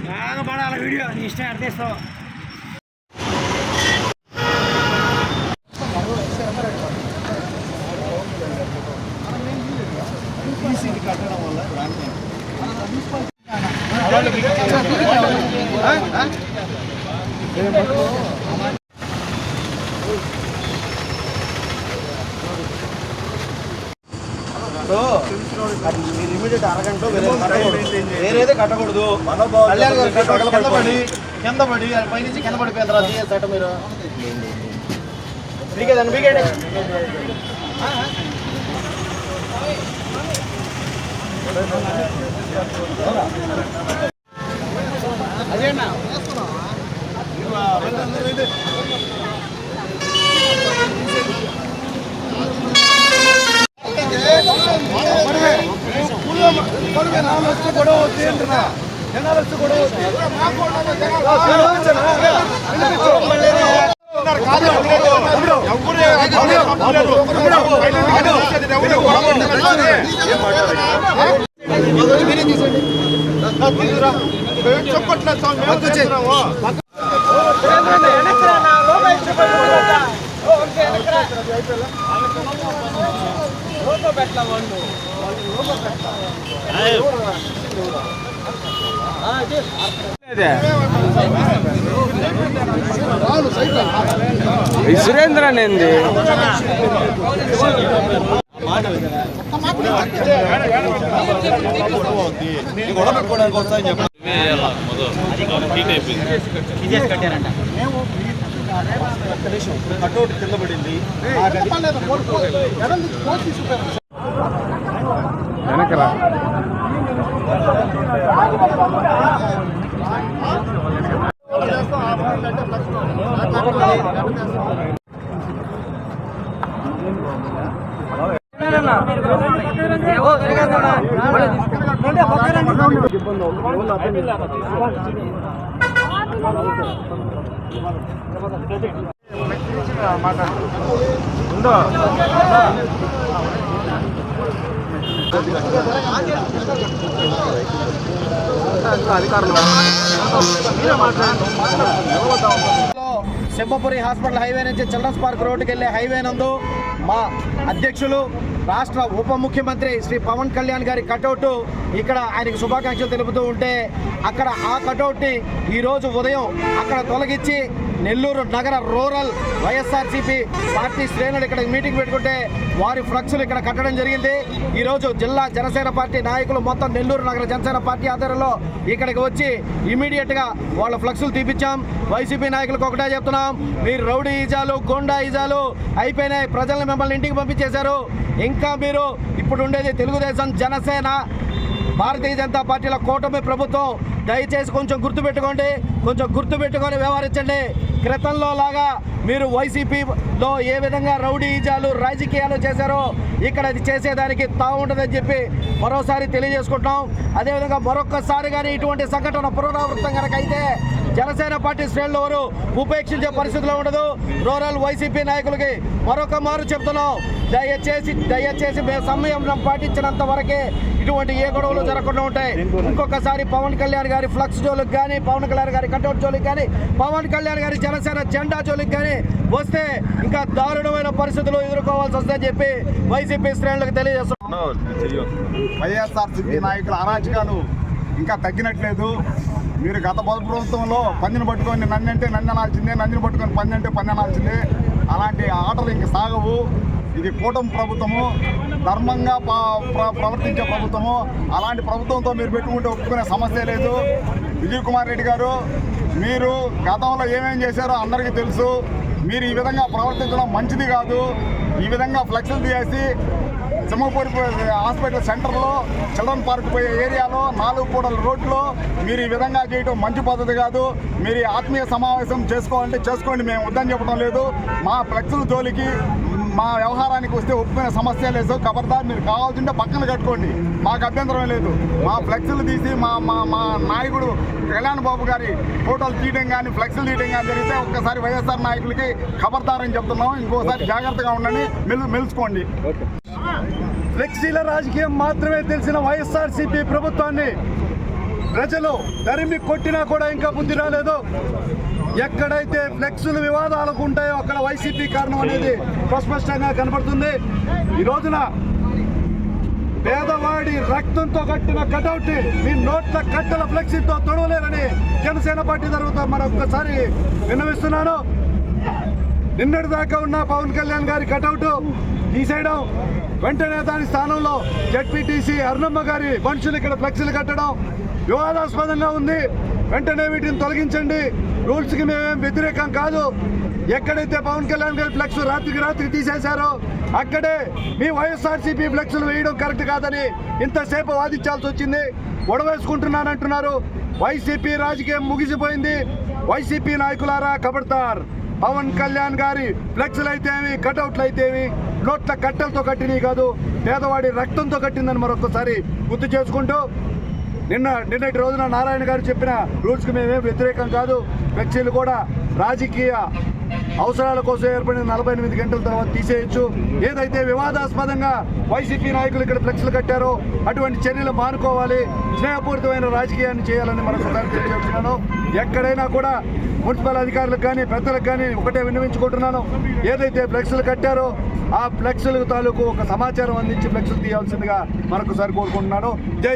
బాగా పడాలి వీడియో నీ ఇష్టం అర్థేస్తావు. కట్టడం వల్ల ఇమీడియట్ అరగంట వేరేదే కట్టకూడదు. కింద పడి పైనుంచి కింద పడిపోయిన తర్వాత తీసేట మీరు మీకేదండి మీకేంటి అదేనా గొడవ జనాలొచ్చి గొడవ సురేంద్ర నేంది గొడవ పెట్టుకోవడానికి వస్తాయని చెప్పి కట్టౌట్ కింద పడింది. వెనకరా సింహపురి హాస్పిటల్ హైవే నుంచి చిల్డ్రన్స్ పార్క్ రోడ్డుకి వెళ్ళే హైవే నందు మా అధ్యక్షులు రాష్ట్ర ఉప ముఖ్యమంత్రి శ్రీ పవన్ కళ్యాణ్ గారి కటౌట్ ఇక్కడ ఆయనకు శుభాకాంక్షలు తెలుపుతూ ఉంటే అక్కడ ఆ కటౌట్ని ఈరోజు ఉదయం అక్కడ తొలగించి నెల్లూరు నగర రూరల్ వైఎస్ఆర్సీపీ పార్టీ శ్రేణులు ఇక్కడ మీటింగ్ పెట్టుకుంటే వారి ఫ్లెక్స్లు ఇక్కడ కట్టడం జరిగింది. ఈరోజు జిల్లా జనసేన పార్టీ నాయకులు మొత్తం నెల్లూరు నగర జనసేన పార్టీ ఆధ్వర్యంలో ఇక్కడికి వచ్చి ఇమీడియట్గా వాళ్ళ ఫ్లెక్స్లు తీపిచ్చాం. వైసీపీ నాయకులకు ఒకటే చెప్తున్నాం, మీరు రౌడీ ఈజాలు గోండా ఈజాలు అయిపోయినాయి, ప్రజలను మిమ్మల్ని ఇంటికి పంపించేశారు. ఇంకా మీరు ఇప్పుడు ఉండేది తెలుగుదేశం జనసేన భారతీయ జనతా పార్టీల కూటమి ప్రభుత్వం. దయచేసి కొంచెం గుర్తుపెట్టుకోండి, కొంచెం గుర్తుపెట్టుకొని వ్యవహరించండి. క్రితంలో లాగా మీరు వైసీపీలో ఏ విధంగా రౌడీజాలు రాజకీయాలు చేశారో ఇక్కడ అది చేసేదానికి తావుంటుందని చెప్పి మరోసారి తెలియజేసుకుంటున్నాం. అదేవిధంగా మరొక్కసారి కానీ ఇటువంటి సంఘటన పునరావృతం కనుక అయితే జనసేన పార్టీ శ్రేణులు ఎవరు ఉపేక్షించే పరిస్థితిలో ఉండదు. రూరల్ వైసీపీ నాయకులకి మరొక మారు చెప్తున్నాం, దయచేసి మేము సమయం పాటించినంత వరకే ఇటువంటి ఏ గొడవలు జరగకుండా ఉంటాయి. ఇంకొకసారి పవన్ కళ్యాణ్ గారి ఫ్లక్స్ జోలికి కానీ, పవన్ కళ్యాణ్ గారి కటౌట్ జోలికి కానీ, పవన్ కళ్యాణ్ గారి జనసేన జెండా జోలికి కానీ వస్తే ఇంకా దారుణమైన పరిస్థితులు ఎదుర్కోవాల్సి వస్తుందని చెప్పి వైసీపీ శ్రేణులకు తెలియజేస్తున్నాం. వైఎస్ఆర్సీపీ నాయకుల అరాచకాలు ఇంకా తగ్గినట్లేదు. మీరు గత ప్రభుత్వంలో పందిని పట్టుకొని నన్నంటే నన్ను అనాల్సిందే, నందిని పట్టుకొని పంది అంటే పంది అనాల్సిందే. అలాంటి ఆటలు ఇంక సాగవు. ఇది కూటమి ప్రభుత్వము, ధర్మంగా ప్రవర్తించే ప్రభుత్వము. అలాంటి ప్రభుత్వంతో మీరు పెట్టుకుంటే ఒప్పుకునే సమస్య లేదు. విజయ్ కుమార్ రెడ్డి గారు, మీరు గతంలో ఏమేం చేశారో అందరికీ తెలుసు. మీరు ఈ విధంగా ప్రవర్తించడం మంచిది కాదు. ఈ విధంగా ఫ్లెక్స్లు తీసేసి సింహపూర్ హాస్పిటల్ సెంటర్లో, చిల్డ్రన్ పార్క్ పోయే ఏరియాలో, 4 కూడల రోడ్లో మీరు ఈ విధంగా చేయడం మంచి పద్ధతి కాదు. మీరు ఆత్మీయ సమావేశం చేసుకోవాలంటే చేసుకోండి, మేము వద్దని చెప్పడం లేదు. మా ఫ్లెక్స్ల జోలికి మా వ్యవహారానికి వస్తే ఒప్పుకునే సమస్య లేదు. ఖబర్దార్, మీరు కావాల్సింటే పక్కన కట్టుకోండి, మాకు అభ్యంతరం లేదు. మా ఫ్లెక్స్లు తీసి మా నాయకుడు కళ్యాణ్ బాబు గారి ఫోటోలు తీయడం కానీ, ఫ్లెక్స్లు తీయడం కానీ జరిగితే ఒక్కసారి వైఎస్ఆర్ నాయకులకి ఖబర్దార్ అని చెప్తున్నాం. ఇంకోసారి జాగ్రత్తగా ఉండండి, మెలుసుకోండి. ఫ్లెక్సీల రాజకీయం మాత్రమే తెలిసిన వైఎస్ఆర్సీపీ ప్రభుత్వాన్ని ప్రజలు తరిమి కొట్టినా కూడా ఇంకా బుద్ధి రాలేదు. ఎక్కడైతే ఫ్లెక్సులు వివాదాలకు ఉంటాయో అక్కడ వైసీపీ కారణం అనేది స్పష్టంగా కనబడుతుంది. ఈ రోజున పేదవాడి రక్తంతో కట్టిన కటౌట్ మీ నోట్ల కట్టల ఫ్లెక్సీతో తొడవలేరని జనసేన పార్టీ తరఫున మరొకసారి విన్నవిస్తున్నాను. నిన్నటి దాకా ఉన్న పవన్ కళ్యాణ్ గారి కటౌట్ తీసేయడం, వెంటనే దాని స్థానంలో జెడ్పీటీసీ అరుణమ్మ గారి మనుషులు ఇక్కడ ఫ్లెక్సీలు కట్టడం వివాదాస్పదంగా ఉంది. వెంటనే వీటిని తొలగించండి. రూల్స్కి మేమేం వ్యతిరేకం కాదు. ఎక్కడైతే పవన్ కళ్యాణ్ గారి ఫ్లెక్స్ రాత్రికి తీసేశారో అక్కడే మీ వైఎస్ఆర్సీపీ ఫ్లెక్స్లు వేయడం కరెక్ట్ కాదని ఇంతసేపు వాదించాల్సి వచ్చింది. గొడవేసుకుంటున్నానంటున్నారు. వైసీపీ రాజకీయం ముగిసిపోయింది. వైసీపీ నాయకులారా ఖబర్దార్. పవన్ కళ్యాణ్ గారి ఫ్లెక్స్లు అయితేవి, కటౌట్లు అయితేవి నోట్ల కట్టెలతో కట్టినవి కాదు, పేదవాడి రక్తంతో కట్టిందని మరొకసారి గుర్తు చేసుకుంటూ, నిన్నటి రోజున నారాయణ గారు చెప్పిన రూల్స్కి మేమేం వ్యతిరేకం కాదు. ఫ్లెక్సీలు కూడా రాజకీయ అవసరాల కోసం ఏర్పడిన 48 గంటల తర్వాత తీసేయచ్చు. ఏదైతే వివాదాస్పదంగా వైసీపీ నాయకులు ఇక్కడ ఫ్లెక్స్లు కట్టారో అటువంటి చర్యలు మానుకోవాలి. స్నేహపూరితమైన రాజకీయాన్ని చేయాలని మరొకసారి తెలియజేస్తున్నాను. ఎక్కడైనా కూడా మున్సిపల్ అధికారులకు కానీ పెద్దలకు కానీ ఒకటే విన్నవించుకుంటున్నాను, ఏదైతే ఫ్లెక్స్లు కట్టారో ఆ ఫ్లెక్స్ల తాలూకు ఒక సమాచారం అందించి ఫ్లెక్స్లు తీయాల్సిందిగా మరొకసారి కోరుకుంటున్నాను. జై